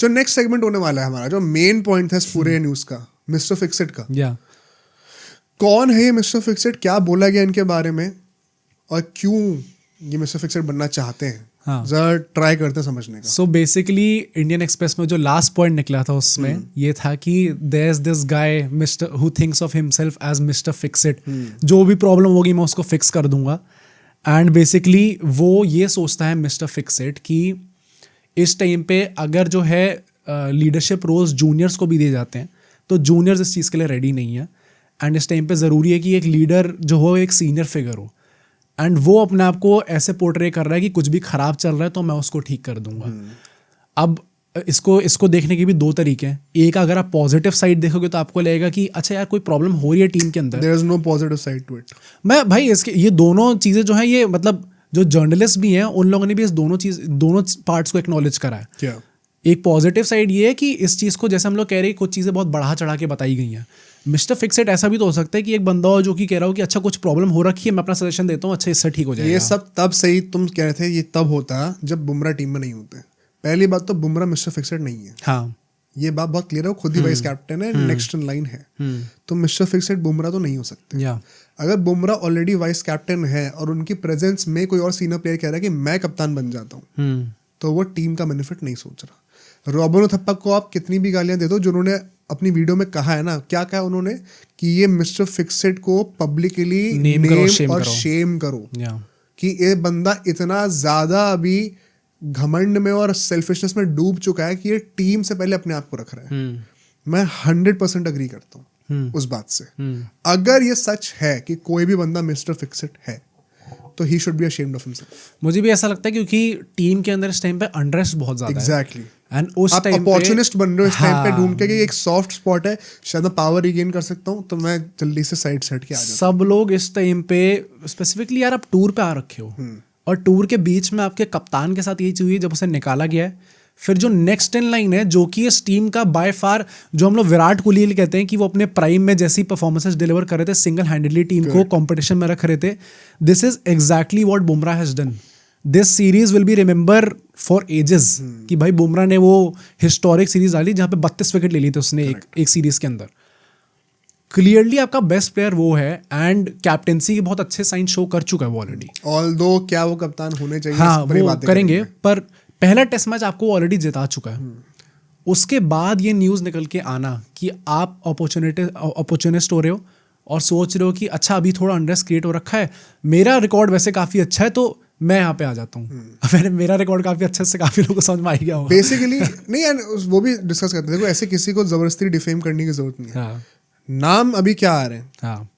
जो next segment होने वाला है हमारा, जो मेन पॉइंट है इस पूरे न्यूज का, मिस्टर फिक्स इट का। कौन है ये मिस्टर फिक्स इट, क्या बोला गया इनके बारे में, और क्यों ये मिस्टर फिक्स इट बनना चाहते हैं, जरा ट्राई करते हैं समझने का। सो बेसिकली इंडियन एक्सप्रेस में जो लास्ट पॉइंट निकला था उसमें ये था कि there is this guy mister who thinks of himself as mister fix it, जो भी प्रॉब्लम होगी मैं उसको फिक्स कर दूंगा। एंड बेसिकली वो ये सोचता है मिस्टर फिक्स इट कि इस टाइम पे अगर जो है लीडरशिप रोल्स जूनियर्स को भी दिए जाते हैं तो जूनियर्स इस चीज़ के लिए रेडी नहीं है। एंड इस टाइम पे ज़रूरी है कि एक लीडर जो हो एक सीनियर फिगर हो, एंड वो अपने आप को ऐसे पोर्ट्रे कर रहा है कि कुछ भी खराब चल रहा है तो मैं उसको ठीक कर दूंगा। अब इसको देखने के भी दो तरीके हैं। एक, अगर आप पॉजिटिव साइड देखोगे तो आपको लगेगा कि अच्छा यार कोई प्रॉब्लम हो रही है टीम के अंदर, there is no positive side to it. मैं भाई इसके ये दोनों चीज़ें जो है ये मतलब जो जर्नलिस्ट भी हैं उन लोगों ने भी इस दोनों पार्ट्स को एक्नॉलेज करा है। क्या एक पॉजिटिव साइड ये है कि इस चीज़ को जैसे हम लोग कह रहे हैं कुछ चीज़ें बहुत बढ़ा चढ़ा के बताई गई हैं। मिस्टर फिक्स इट ऐसा भी तो हो सकता है कि एक बंदा हो जो कि कह रहा हो कि अच्छा कुछ प्रॉब्लम हो रखी है, मैं अपना सजेशन देता हूँ, अच्छा इससे ठीक हो जाएगा। ये सब तब सही तुम कह रहे थे, ये तब होता जब बुमराह टीम में नहीं होते। पहली बात तो बुमराह मिस्टर फिक्स इट नहीं है। हाँ, ये बात बहुत क्लियर है, खुद ही वाइस कैप्टन है, नेक्स्ट इन लाइन है, तो मिस्टर फिक्स इट बुमराह तो नहीं हो सकते। अगर बुमराह ऑलरेडी वाइस कैप्टन है और उनकी प्रेजेंस में कोई और सीनियर प्लेयर कह रहा है कि मैं कप्तान बन जाता हूँ, तो वो टीम का बेनिफिट नहीं सोच रहा। रॉबिन उथप्पा को आप कितनी भी गालियां दे दो, जिन्होंने अपनी वीडियो में कहा है ना, क्या कहा उन्होंने कि ये मिस्टर फिक्स इट को पब्लिकली नेम और शेम करो कि ये बंदा इतना ज्यादा अभी घमंड में और सेल्फिशनेस में डूब चुका है कि ये टीम से पहले अपने आप को रख रहा है। मैं 100% अग्री करता हूँ उस बात से। अगर ये सच है कि कोई भी बंदा मिस्टर फिक्स इट है तो he should be ashamed of himself. मुझे भी ऐसा लगता है क्योंकि टीम के अंदर इस टाइम पे अनरेस्ट बहुत ज्यादा है। एग्जैक्टली। एंड उस आप टाइम अपॉर्चुनिस्ट बन रहे हो इस टाइम पे ढूंढ के कि एक सॉफ्ट स्पॉट है, शायद मैं पावर रिगेन कर सकता हूँ, तो मैं जल्दी से साइड सेट के आ जाता हूँ। सब लोग इस टाइम पे स्पेसिफिकली यार आप टूर पे आ रखे हो और टूर के बीच में आपके कप्तान के साथ यही चीज हुई जब उसे निकाला गया है। फिर जो नेक्स्ट इन लाइन है जो कि इस टीम का बाय फार, जो हम लोग विराट कोहली कहते हैं कि वो अपने प्राइम में जैसी परफॉर्मेंसेस डिलीवर कर रहे थे, सिंगल हैंडेडली टीम को कंपटीशन में रख रहे थे, this is exactly what Bumrah has done. This series will be remember for ages कि भाई बुमराह ने वो हिस्टोरिक सीरीज डाली जहाँ पे 32 विकेट ले लिए थे उसने एक सीरीज के अंदर। क्लियरली आपका बेस्ट प्लेयर वो है एंड कैप्टेंसी के बहुत अच्छे साइन शो कर चुका है वो ऑलरेडी। ऑल्दो क्या वो कप्तान होने चाहिए, हाँ वो करेंगे, पर पहला टेस्ट मैच आपको ऑलरेडी जिता चुका है। उसके बाद ये न्यूज़ निकल के आना कि आप अपॉर्चुनिस्ट हो रहे हो और सोच रहे हो कि अच्छा अभी थोड़ा अंडरस्ट क्रिएट हो रखा है, मेरा रिकॉर्ड वैसे काफ़ी अच्छा है तो मैं यहाँ पे आ जाता हूँ। मेरा रिकॉर्ड काफ़ी अच्छा से काफ़ी लोगों को समझ में आ गया होगा बेसिकली। नहीं एंड वो भी डिस्कस करते थे, ऐसे किसी को जबरदस्ती डिफेम करने की जरूरत नहीं है। नाम अभी क्या आ रहे हैं,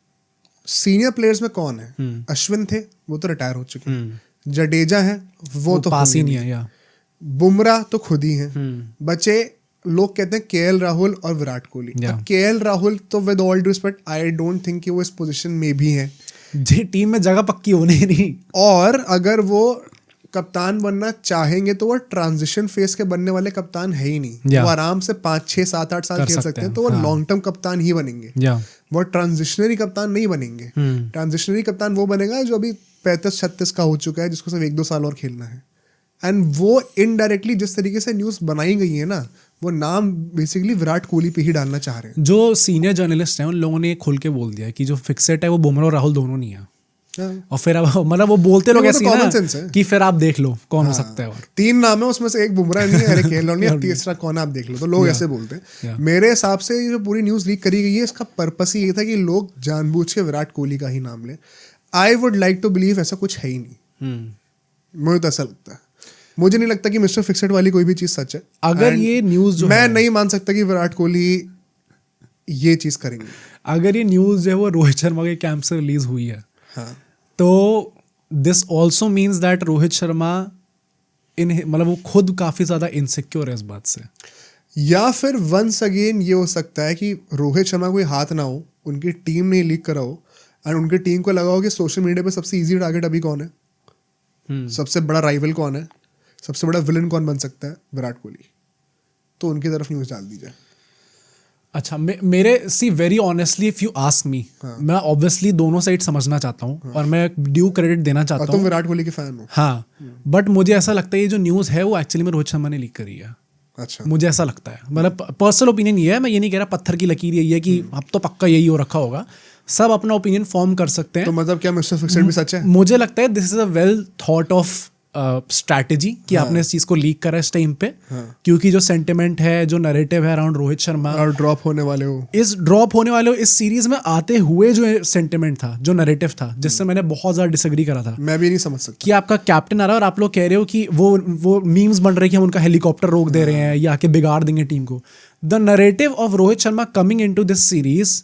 सीनियर प्लेयर्स में कौन है? अश्विन थे, वो तो रिटायर हो चुके हैं। जडेजा है, वो तो पास ही नहीं है। बुमराह तो खुद ही हैं। बचे लोग कहते हैं केएल राहुल और विराट कोहली। केएल राहुल तो with all due respect I don't think कि वो इस पोजीशन में भी हैं। टीम में जगह पक्की होने ही नहीं। और अगर वो कप्तान बनना चाहेंगे तो वो ट्रांजिशन फेज के बनने वाले कप्तान है ही नहीं। वो आराम से 5, 6, 7, 8 साल खेल सकते हैं, तो वो लॉन्ग टर्म कप्तान ही बनेंगे। वो ट्रांजिशनरी कप्तान नहीं बनेंगे। ट्रांजिशनरी कप्तान वो बनेगा जो अभी 35-36 का हो चुका है, जिसको सिर्फ 1-2 साल और खेलना है। एंड वो इनडायरेक्टली जिस तरीके से न्यूज़ बनाई गई है ना, वो नाम बेसिकली विराट कोहली पे ही डालना चाह रहे हैं। जो सीनियर जर्नलिस्ट हैं उन लोगों ने खुल के बोल दिया कि जो फिक्सेट है वो बुमराह और राहुल दोनों नहीं है। और फिर अब मतलब वो बोलते लोग ऐसे ना कि फिर आप देख लो कौन हो सकता है। और 3 नाम है उसमें से एक बुमराह नहीं है, अरे केएल राहुल नहीं है, तीसरा कौन आप देख लो। तो लोग ऐसे बोलते हैं। मेरे हिसाब से ये जो पूरी न्यूज़ लीक करी गई है इसका पर्पस ही ये था कि लोग जानबूझ के विराट कोहली का ही नाम लें। I would like to believe ऐसा कुछ है ही नहीं। मुझे तो ऐसा लगता है। मुझे नहीं लगता कि मिस्टर फिक्सेड वाली कोई भी चीज़ सच है। अगर ये न्यूज़ जो मैं नहीं मान सकता कि विराट कोहली ये चीज़ करेंगे। अगर ये न्यूज़ जो है वो रोहित शर्मा के कैंप से रिलीज हुई है, हाँ, तो this also means that Rohit Sharma मतलब वो खुद काफ़ी ज़्यादा इनसिक्योर है इस बात से। या फिर वंस अगेन ये हो सकता है कि रोहित शर्मा कोई हाथ ना हो, उनकी टीम ने लीक करा हो और उनकी टीम को लगा हो कि सोशल मीडिया पे सबसे इजी टारगेट अभी कौन है, सबसे बड़ा राइवल कौन है, सबसे बड़ा विलन कौन बन सकता है, विराट कोहली, तो उनकी तरफ न्यूज़ डाल दी जाए। अच्छा, मेरे see very honestly if you ask me, मैं ऑब्वियसली दोनों साइड समझना चाहता हूँ और मैं ड्यू क्रेडिट देना चाहता हूँ। तुम विराट कोहली के फैन हो? हाँ, बट मुझे ऐसा लगता है ये जो न्यूज़ है वो एक्चुअली में रोहित शर्मा ने लीक करी है। अच्छा, मुझे ऐसा लगता है, मतलब पर्सनल ओपिनियन ये है, मैं ये नहीं कह रहा पत्थर की लकीर यही है कि अब तो पक्का यही हो रखा होगा, सब अपना ओपिनियन फॉर्म कर सकते हैं। तो मतलब क्या मिस्टर फिक्सेड भी सच है? मुझे लगता है this is a well thought of strategy कि आपने इस चीज को लीक करा इस टाइम पे, क्योंकि जो सेंटिमेंट है, जो नैरेटिव है अराउंड रोहित शर्मा, और ड्रॉप होने वाले हो, इस सीरीज में आते हुए जो सेंटिमेंट था, जो नैरेटिव था, जिससे मैंने बहुत ज्यादा डिसएग्री करा था, मैं भी नहीं समझ सकता कि आपका कैप्टन आ रहा है और आप लोग कह रहे हो कि वो मीम्स बन रहे हैं कि हम उनका हेलीकॉप्टर रोक दे रहे हैं या कि बिगाड़ देंगे टीम को। The narrative of Rohit Sharma coming into this series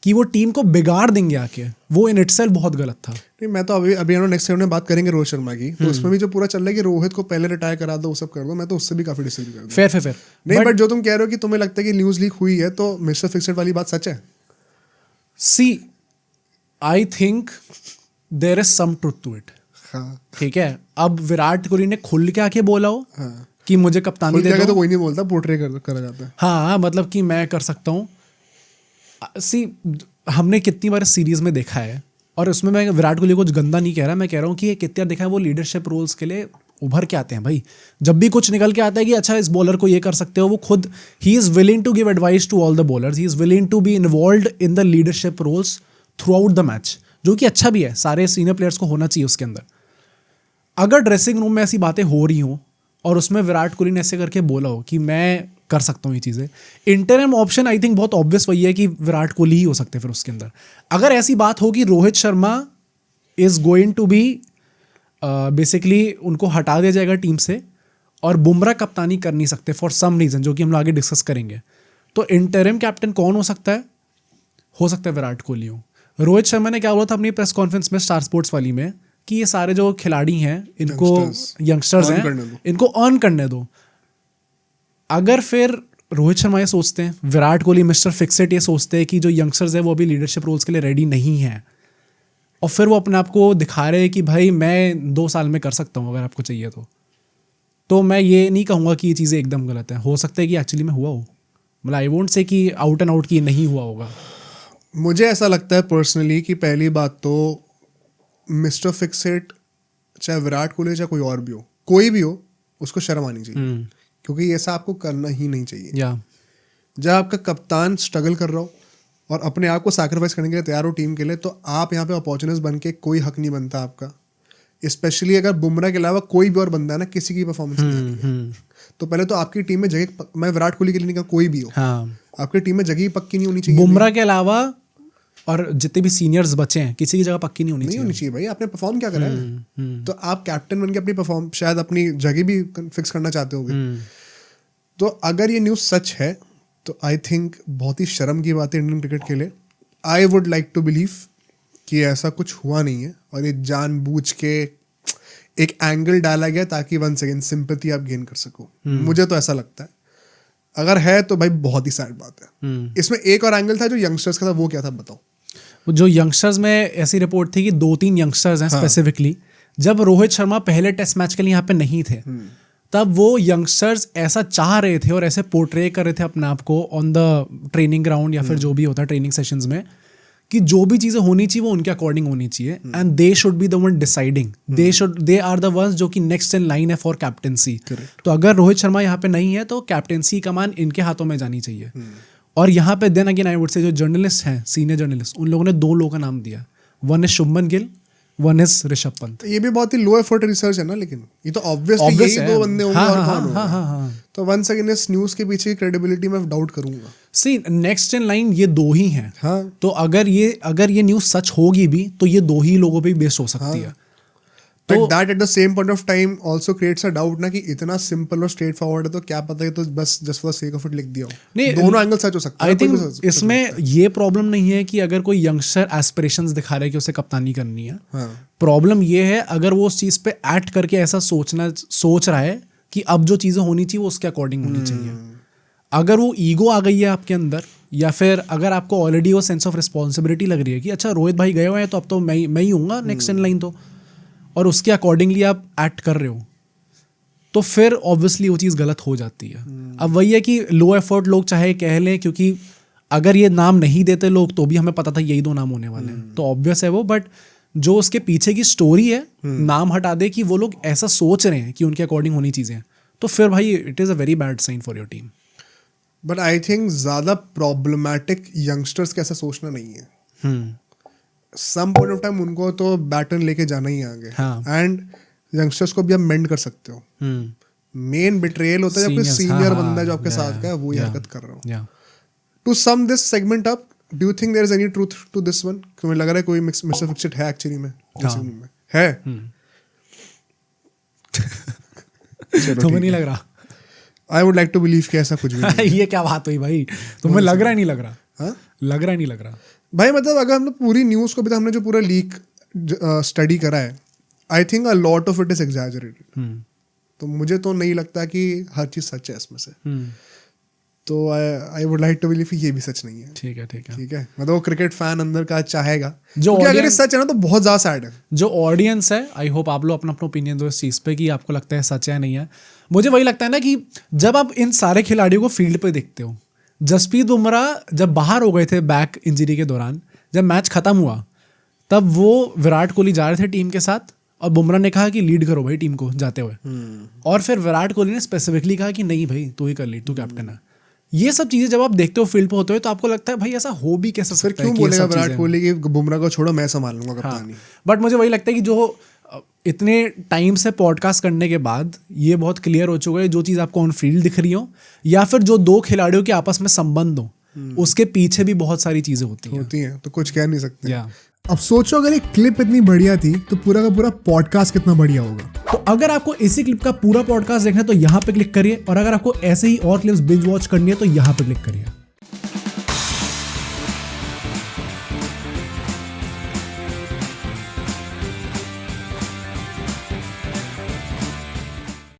कि वो टीम को बिगाड़ देंगे आके, वो इन इटसेल्फ बहुत गलत था। नहीं, मैं तो अभी नेक्स्ट टाइम में बात करेंगे रोहित शर्मा की, तो उसमें भी जो पूरा चल रहा है कि रोहित को पहले रिटायर करा दो, वो सब कर दो, मैं तो उससे भी काफी डिसएग्री करता हूं। फेयर नहीं, बट जो तुम कह रहे हो कि तुम्हें लगता है कि न्यूज लीक हुई है, तो मिस्टर फिक्सेड वाली बात सच है? See I think there is some truth to it. हाँ, ठीक है, अब विराट कोहली ने खुल के आके बोला हो हाँ, कि मुझे कप्तानी दे दो, तो कोई नहीं बोलता, पोर्ट्रे करा जाता है। हाँ, मतलब कि मैं कर सकता हूँ। सी हमने कितनी बार सीरीज में देखा है, और उसमें मैं विराट कोहली को कुछ गंदा नहीं कह रहा, मैं कह रहा हूँ कि ये कितनी बार देखा है वो लीडरशिप रोल्स के लिए उभर के आते हैं भाई। जब भी कुछ निकल के आता है कि अच्छा इस बॉलर को ये कर सकते हो, वो खुद ही is willing to give advice to all the bowlers, he is willing to be involved in the leadership roles throughout the match, जो कि अच्छा भी है, सारे सीनियर प्लेयर्स को होना चाहिए उसके अंदर। अगर ड्रेसिंग रूम में ऐसी बातें हो रही हों और उसमें विराट कोहली ने ऐसे करके बोला हो कि मैं कर सकता हूँ ये चीज़ें, इंटरिम ऑप्शन आई थिंक बहुत ऑब्वियस वही है कि विराट कोहली ही हो सकते हैं फिर उसके अंदर। अगर ऐसी बात हो कि Rohit Sharma is going to be basically उनको हटा दिया जाएगा टीम से और बुमराह कप्तानी कर नहीं सकते फॉर सम रीज़न, जो कि हम लोग आगे डिस्कस करेंगे, तो इंटरिम कैप्टन कौन हो सकता है? हो सकता है विराट कोहली हो। रोहित शर्मा ने क्या बोला था अपनी प्रेस कॉन्फ्रेंस में स्टार स्पोर्ट्स वाली में कि ये सारे जो खिलाड़ी हैं, इनको यंगस्टर्स हैं, इनको अर्न करने दो। अगर फिर रोहित शर्मा ये सोचते हैं, विराट कोहली मिस्टर फिक्सेट ये सोचते हैं कि जो यंगस्टर्स हैं वो अभी लीडरशिप रोल्स के लिए रेडी नहीं हैं, और फिर वो अपने आप को दिखा रहे हैं कि भाई मैं 2 साल में कर सकता हूँ अगर आपको चाहिए तो मैं ये नहीं कहूँगा कि ये चीज़ें एकदम गलत है। हो सकता है कि एक्चुअली में हुआ हो, मतलब आई वोंट से कि आउट एंड आउट की नहीं हुआ होगा। मुझे ऐसा लगता है पर्सनली कि पहली बात तो मिस्टर फिक्सेट, चाहे विराट कोहली चाहे कोई और भी हो, कोई भी हो, उसको शर्म आनी चाहिए, क्योंकि ऐसा आपको करना ही नहीं चाहिए। जब आपका कप्तान स्ट्रगल कर रहा हो और अपने आप को सैक्रिफाइस करने के लिए तैयार हो टीम के लिए, तो आप यहाँ पे अपॉर्चुनिस्ट बन के कोई हक नहीं बनता आपका। स्पेशली अगर बुमराह के अलावा कोई भी और बंदा है ना, किसी की परफॉर्मेंस नहीं आ रही है, तो पहले तो आपकी टीम में जगह, मैं विराट कोहली के लिए नहीं कहा, कोई भी हो, आपकी टीम में जगह पक्की नहीं होनी चाहिए। बुमराह के अलावा और जितने भी सीनियर्स बचे हैं, किसी की जगह पक्की नहीं होनी चाहिए भाई। आपने परफॉर्म क्या करा है, तो आप कैप्टन बन के अपनी परफॉर्म शायद अपनी जगह भी फिक्स करना चाहते होगे। तो अगर ये न्यूज़ सच है तो आई थिंक बहुत ही शर्म की बात है इंडियन क्रिकेट के लिए। I would like to believe कि ऐसा कुछ हुआ नहीं है और ये जानबूझ के एक एंगल डाला गया ताकि वंस अगेन सिंपैथी आप गेन कर सको। मुझे तो ऐसा लगता है। अगर है तो भाई बहुत ही सैड बात है। इसमें एक और एंगल था जो यंगस्टर्स का था, वो क्या था बताओ? जो यंगस्टर्स में ऐसी रिपोर्ट थी कि 2-3 यंगस्टर्स हैं स्पेसिफिकली, जब रोहित शर्मा पहले टेस्ट मैच के लिए यहाँ पे नहीं थे, तब वो यंगस्टर्स ऐसा चाह रहे थे और ऐसे पोर्ट्रे कर रहे थे अपने आप को ऑन द ट्रेनिंग ग्राउंड या फिर जो भी होता है ट्रेनिंग सेशंस में, कि जो भी चीज़ें होनी चाहिए वो उनके अकॉर्डिंग होनी चाहिए, and they should be the one deciding, they are the ones जो कि नेक्स्ट इन लाइन है फॉर कैप्टेंसी। तो अगर रोहित शर्मा यहाँ पे नहीं है तो कैप्टेंसी कमान इनके हाथों में जानी चाहिए। और यहाँ पे then again I would say जो जर्नलिस्ट हैं, सीनियर जर्नलिस्ट, उन लोगों ने 2 लोगों का नाम दिया, one is Shubman Gill, one is Rishabh Pant. ये भी बहुत ही लो एफर्ट रिसर्च है ना, लेकिन ये तो ऑब्वियसली यही 2 बंदे होंगे और कौन होगा? तो वंस अगेन इस न्यूज़ के पीछे क्रेडिबिलिटी में डाउट करूंगा। सी नेक्स्ट इन लाइन ये 2 ही हैं। हाँ। तो अगर ये न्यूज़ सच होगी भी तो ये 2 ही लोगों पे बेस्ड हो सकती है। But that at the same point of time also creates a doubt ना कि इतना सिंपल और स्ट्रेट फॉरवर्ड है तो क्या पता है तो बस just for sake of it लिख दिया हो। नहीं, दोनों एंगल सच हो सकता है। आई थिंक इसमें ये प्रॉब्लम नहीं है कि अगर कोई यंगस्टर एस्पिरेशंस दिखा रहा है कि उसे कप्तानी करनी है। प्रॉब्लम ये है अगर वो उस चीज़ पे एक्ट करके ऐसा सोच रहा है कि अब जो चीज़ें होनी चाहिए वो उसके अकॉर्डिंग होनी चाहिए। अगर वो ईगो आ गई है आपके अंदर, या फिर अगर आपको ऑलरेडी वो सेंस ऑफ रिस्पॉन्सिबिलिटी लग रही है कि अच्छा रोहित भाई गए हुए हैं तो अब तो मैं ही हूँगा नेक्स्ट इन लाइन, तो और उसके अकॉर्डिंगली आप एक्ट कर रहे हो, तो फिर ऑब्वियसली वो चीज़ गलत हो जाती है। अब वही है कि लो एफर्ट लोग चाहे कह लें, क्योंकि अगर ये नाम नहीं देते लोग तो भी हमें पता था यही 2 नाम होने वाले हैं, तो ऑब्वियस है वो। बट जो उसके पीछे की स्टोरी है, नाम हटा दे कि वो लोग ऐसा सोच रहे हैं कि उनके अकॉर्डिंग होनी चीज़ें, तो फिर भाई it is a very bad sign for your team. But I think ज़्यादा प्रॉब्लमैटिक यंगस्टर्स का ऐसा सोचना नहीं है. सम पॉइंट ऑफ टाइम उनको तो बैटन लेके जाना ही आगे. एंड यंगस्टर्स को भी आप मेंड कर सकते हो. मेन बिट्रेयल होता है जब कोई सीनियर बंदा जो आपके साथ का है वो हरकत कर रहा हो. To sum this segment up, do you think there is any truth to this one? मुझे लग रहा है कोई मिस्टर फिक्सेड है एक्चुअली में है. तुम्हें नहीं लग रहा? I would like to believe कि ऐसा कुछ भी नहीं. ये क्या बात हुई भाई? तुम्हें लग रहा है नहीं लग रहा? हाँ, लग रहा है नहीं लग रहा भाई. मतलब अगर हम लोग पूरी न्यूज़ को भी, हमने जो पूरा लीक स्टडी करा है, I think a lot of it is exaggerated. तो मुझे तो नहीं लगता कि हर चीज़ सच है इसमें से. तो I would like to believe ये भी सच नहीं है. ठीक है. मतलब वो क्रिकेट फैन अंदर का चाहेगा जो अगर ये सच है ना तो बहुत ज़्यादा सैड है. जो ऑडियंस है, आई होप आप लोग अपना ओपिनियन दो इस चीज़ पे कि आपको लगता है सच है नहीं है. मुझे वही लगता है ना कि जब आप इन सारे खिलाड़ियों को फील्ड पे देखते हो, जसप्रीत बुमराह जब बाहर हो गए थे बैक इंजरी के दौरान, जब मैच खत्म हुआ तब वो विराट कोहली जा रहे थे टीम के साथ और बुमराह ने कहा कि लीड करो भाई टीम को जाते हुए. और फिर विराट कोहली ने स्पेसिफिकली कहा कि नहीं भाई तू ही कर लीड, तू कैप्टन है. ये सब चीजें जब आप देखते हो फील्ड पे होते हो तो आपको लगता है भाई ऐसा हो भी कैसे सकता है? क्यों बोलेगा विराट कोहली कि बुमराह को छोड़ो मैं संभाल लूंगा कप्तानी. बट मुझे वही लगता है कि जो इतने टाइम से पॉडकास्ट करने के बाद ये बहुत क्लियर हो चुका है, जो चीज़ आपको ऑन फील्ड दिख रही हो या फिर जो दो खिलाड़ियों के आपस में संबंध हो, उसके पीछे भी बहुत सारी चीजें होती हैं. तो कुछ कह नहीं सकते. अब सोचो अगर एक क्लिप इतनी बढ़िया थी तो पूरा का पूरा पॉडकास्ट कितना बढ़िया होगा. तो अगर आपको इसी क्लिप का पूरा पॉडकास्ट देखना है तो यहाँ पे क्लिक करिए, और अगर आपको ऐसे ही और क्लिप्स बिंज वॉच करनी है तो यहाँ पे क्लिक करिए.